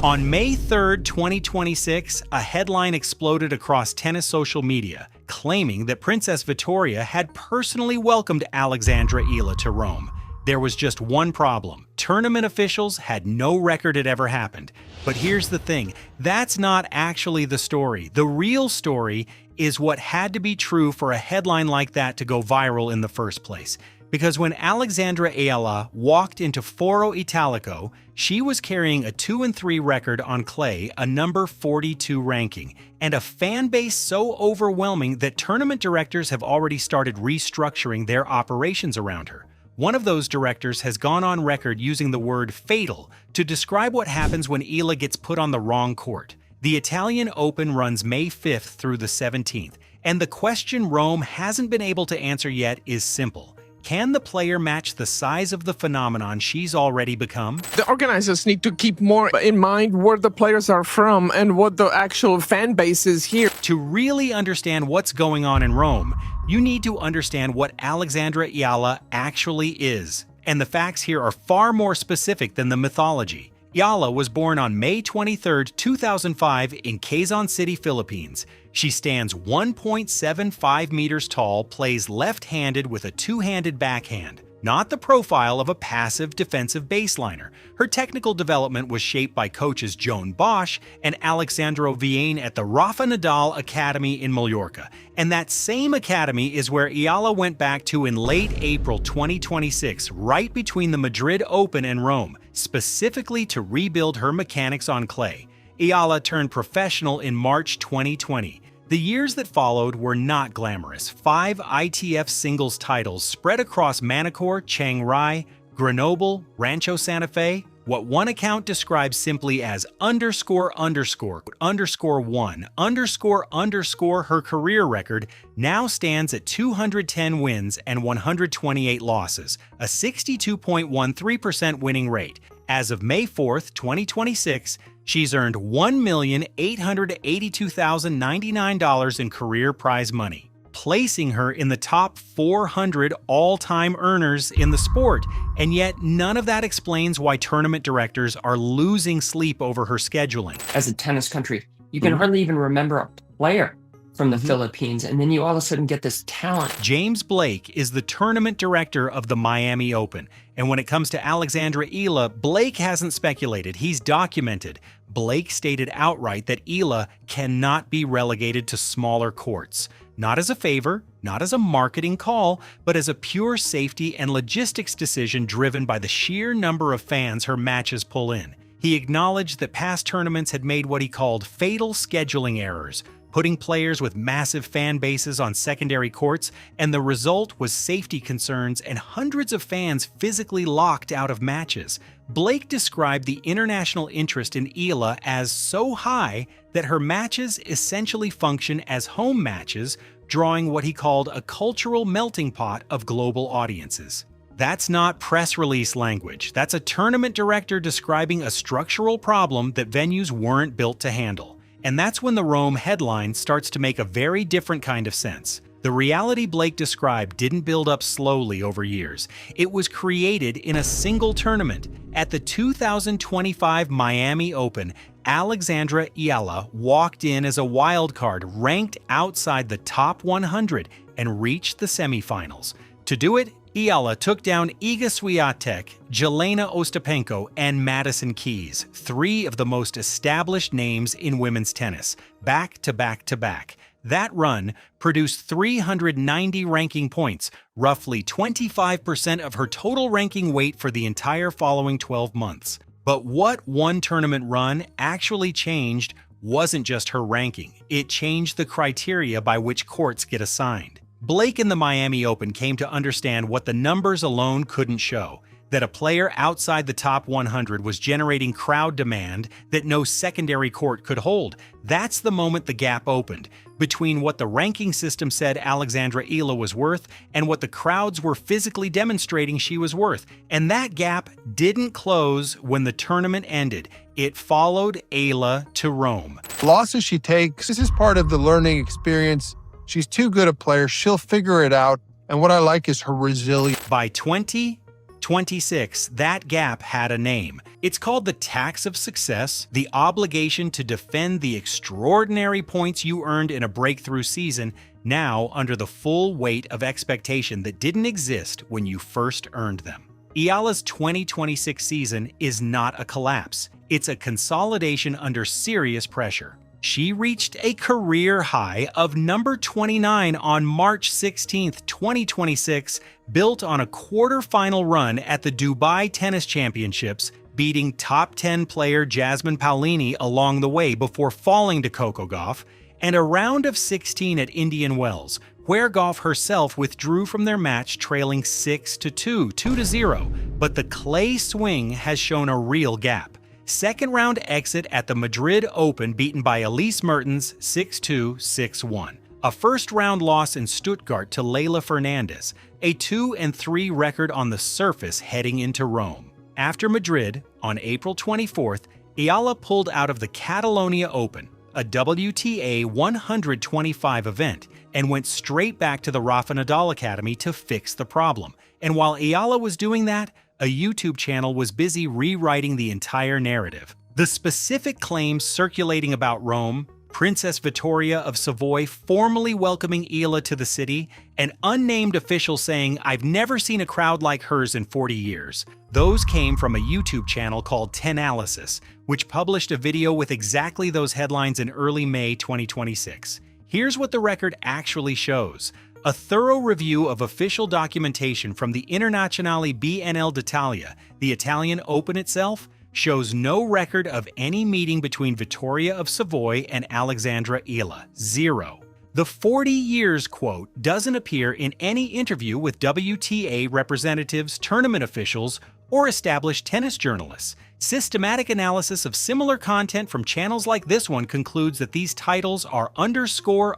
On May 3rd, 2026, a headline exploded across tennis social media, claiming that Princess Vittoria had personally welcomed Alexandra Eala to Rome. There was just one problem. Tournament officials had no record it ever happened. But here's the thing, that's not actually the story. The real story is what had to be true for a headline like that to go viral in the first place. Because when Alexandra Eala walked into Foro Italico, she was carrying a 2-3 record on clay, a number 42 ranking, and a fan base so overwhelming that tournament directors have already started restructuring their operations around her. One of those directors has gone on record using the word fatal to describe what happens when Eala gets put on the wrong court. The Italian Open runs May 5th through the 17th, and the question Rome hasn't been able to answer yet is simple. Can the player match the size of the phenomenon she's already become? The organizers need to keep more in mind where the players are from and what the actual fan base is here. To really understand what's going on in Rome, you need to understand what Alexandra Eala actually is. And the facts here are far more specific than the mythology. Eala was born on May 23, 2005 in Quezon City, Philippines. She stands 1.75 meters tall, plays left-handed with a two-handed backhand, not the profile of a passive defensive baseliner. Her technical development was shaped by coaches Joan Bosch and Alexandro Villain at the Rafa Nadal Academy in Mallorca. And that same academy is where Eala went back to in late April 2026, right between the Madrid Open and Rome, specifically to rebuild her mechanics on clay. Eala turned professional in March 2020. The years that followed were not glamorous. 5 ITF singles titles spread across Manacor, Chiang Rai, Grenoble, Rancho Santa Fe, what one account describes simply as ___1__. Her career record now stands at 210 wins and 128 losses, a 62.13% winning rate. As of May 4th, 2026, she's earned $1,882,099 in career prize money, placing her in the top 400 all-time earners in the sport. And yet, none of that explains why tournament directors are losing sleep over her scheduling. As a tennis country, you can hardly even remember a player from the Philippines, and then you all of a sudden get this talent. James Blake is the tournament director of the Miami Open. And when it comes to Alexandra Eala, Blake hasn't speculated, he's documented. Blake stated outright that Eala cannot be relegated to smaller courts. Not as a favor, not as a marketing call, but as a pure safety and logistics decision driven by the sheer number of fans her matches pull in. He acknowledged that past tournaments had made what he called fatal scheduling errors, putting players with massive fan bases on secondary courts, and the result was safety concerns and hundreds of fans physically locked out of matches. Blake described the international interest in Eala as so high that her matches essentially function as home matches, drawing what he called a cultural melting pot of global audiences. That's not press release language. That's a tournament director describing a structural problem that venues weren't built to handle. And that's when the Rome headline starts to make a very different kind of sense. The reality Blake described didn't build up slowly over years. It was created in a single tournament. At the 2025 Miami Open, Alexandra Eala walked in as a wild card, ranked outside the top 100, and reached the semifinals. To do it, Eala took down Iga Swiatek, Jelena Ostapenko, and Madison Keys, 3 of the most established names in women's tennis, back to back to back. That run produced 390 ranking points, roughly 25% of her total ranking weight for the entire following 12 months. But what one tournament run actually changed wasn't just her ranking. It changed the criteria by which courts get assigned. Blake in the Miami Open came to understand what the numbers alone couldn't show, that a player outside the top 100 was generating crowd demand that no secondary court could hold. That's the moment the gap opened between what the ranking system said Alexandra Eala was worth and what the crowds were physically demonstrating she was worth. And that gap didn't close when the tournament ended. It followed Eala to Rome. Losses she takes, this is part of the learning experience. She's too good a player. She'll figure it out. And what I like is her resilience. By 2020, 26, that gap had a name. It's called the tax of success, the obligation to defend the extraordinary points you earned in a breakthrough season, now under the full weight of expectation that didn't exist when you first earned them. Eala's 2026 season is not a collapse. It's a consolidation under serious pressure. She reached a career high of number 29 on March 16, 2026, built on a quarterfinal run at the Dubai Tennis Championships, beating top 10 player Jasmine Paolini along the way before falling to Coco Gauff, and a round of 16 at Indian Wells, where Gauff herself withdrew from their match trailing 6-2, 2-0, but the clay swing has shown a real gap. Second round exit at the Madrid Open beaten by Elise Mertens 6-2, 6-1. A first round loss in Stuttgart to Leylah Fernandez, a 2-3 record on the surface heading into Rome. After Madrid, on April 24th, Eala pulled out of the Catalonia Open, a WTA 125 event, and went straight back to the Rafa Nadal Academy to fix the problem. And while Eala was doing that, a YouTube channel was busy rewriting the entire narrative. The specific claims circulating about Rome, Princess Vittoria of Savoy formally welcoming Eala to the city, an unnamed official saying, "I've never seen a crowd like hers in 40 years. Those came from a YouTube channel called Tenalysis, which published a video with exactly those headlines in early May 2026. Here's what the record actually shows. A thorough review of official documentation from the Internazionale BNL d'Italia, the Italian Open itself, shows no record of any meeting between Vittoria of Savoy and Alexandra Eala. Zero. The 40 years quote doesn't appear in any interview with WTA representatives, tournament officials, or established tennis journalists. Systematic analysis of similar content from channels like this one concludes that these titles are __quote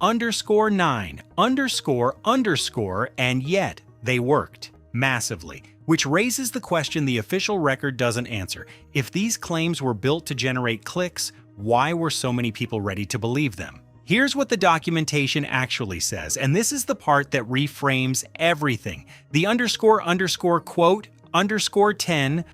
_9 and yet they worked massively, which raises the question the official record doesn't answer. If these claims were built to generate clicks, why were so many people ready to believe them? Here's what the documentation actually says, and this is the part that reframes everything. The __quote _10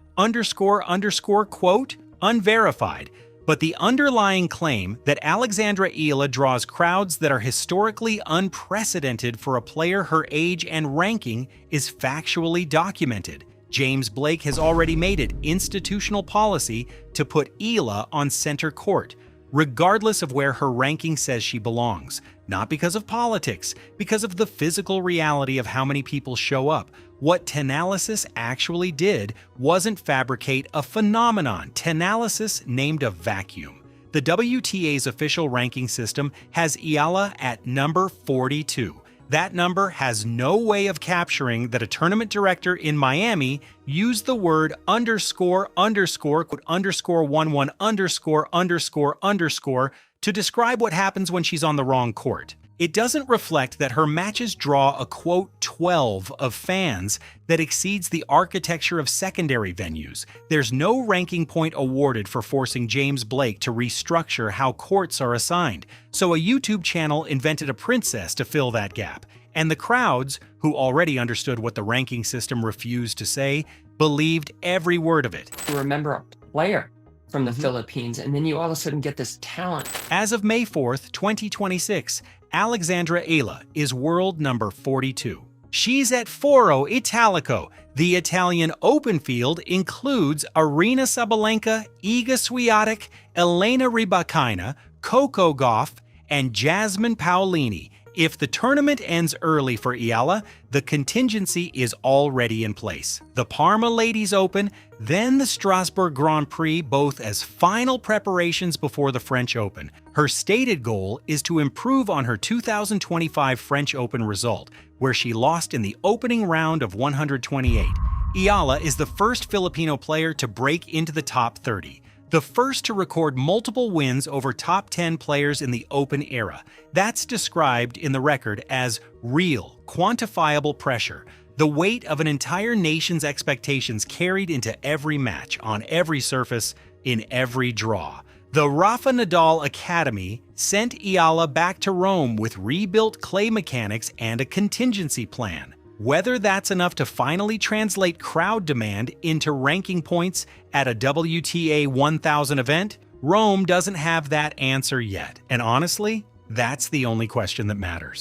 quote unverified, but the underlying claim that Alexandra Eala draws crowds that are historically unprecedented for a player her age and ranking is factually documented. James Blake has already made it institutional policy to put Eala on center court, regardless of where her ranking says she belongs. Not because of politics, because of the physical reality of how many people show up. What Tenalysis actually did wasn't fabricate a phenomenon. Tenalysis named a vacuum. The WTA's official ranking system has Eala at number 42. That number has no way of capturing that a tournament director in Miami used the word __11___ to describe what happens when she's on the wrong court. It doesn't reflect that her matches draw a quote 12 of fans that exceeds the architecture of secondary venues. There's no ranking point awarded for forcing James Blake to restructure how courts are assigned. So a YouTube channel invented a princess to fill that gap. And the crowds, who already understood what the ranking system refused to say, believed every word of it. You remember a player from the Philippines, and then you all of a sudden get this talent. As of May 4th, 2026, Alexandra Eala is world number 42. She's at Foro Italico. The Italian Open field includes Aryna Sabalenka, Iga Swiatek, Elena Rybakina, Coco Gauff, and Jasmine Paolini. If the tournament ends early for Eala, the contingency is already in place. The Parma Ladies Open, then the Strasbourg Grand Prix, both as final preparations before the French Open. Her stated goal is to improve on her 2025 French Open result, where she lost in the opening round of 128. Eala is the first Filipino player to break into the top 30. The first to record multiple wins over top 10 players in the Open era. That's described in the record as real, quantifiable pressure, the weight of an entire nation's expectations carried into every match, on every surface, in every draw. The Rafa Nadal Academy sent Eala back to Rome with rebuilt clay mechanics and a contingency plan. Whether that's enough to finally translate crowd demand into ranking points at a WTA 1000 event, Rome doesn't have that answer yet. And honestly, that's the only question that matters.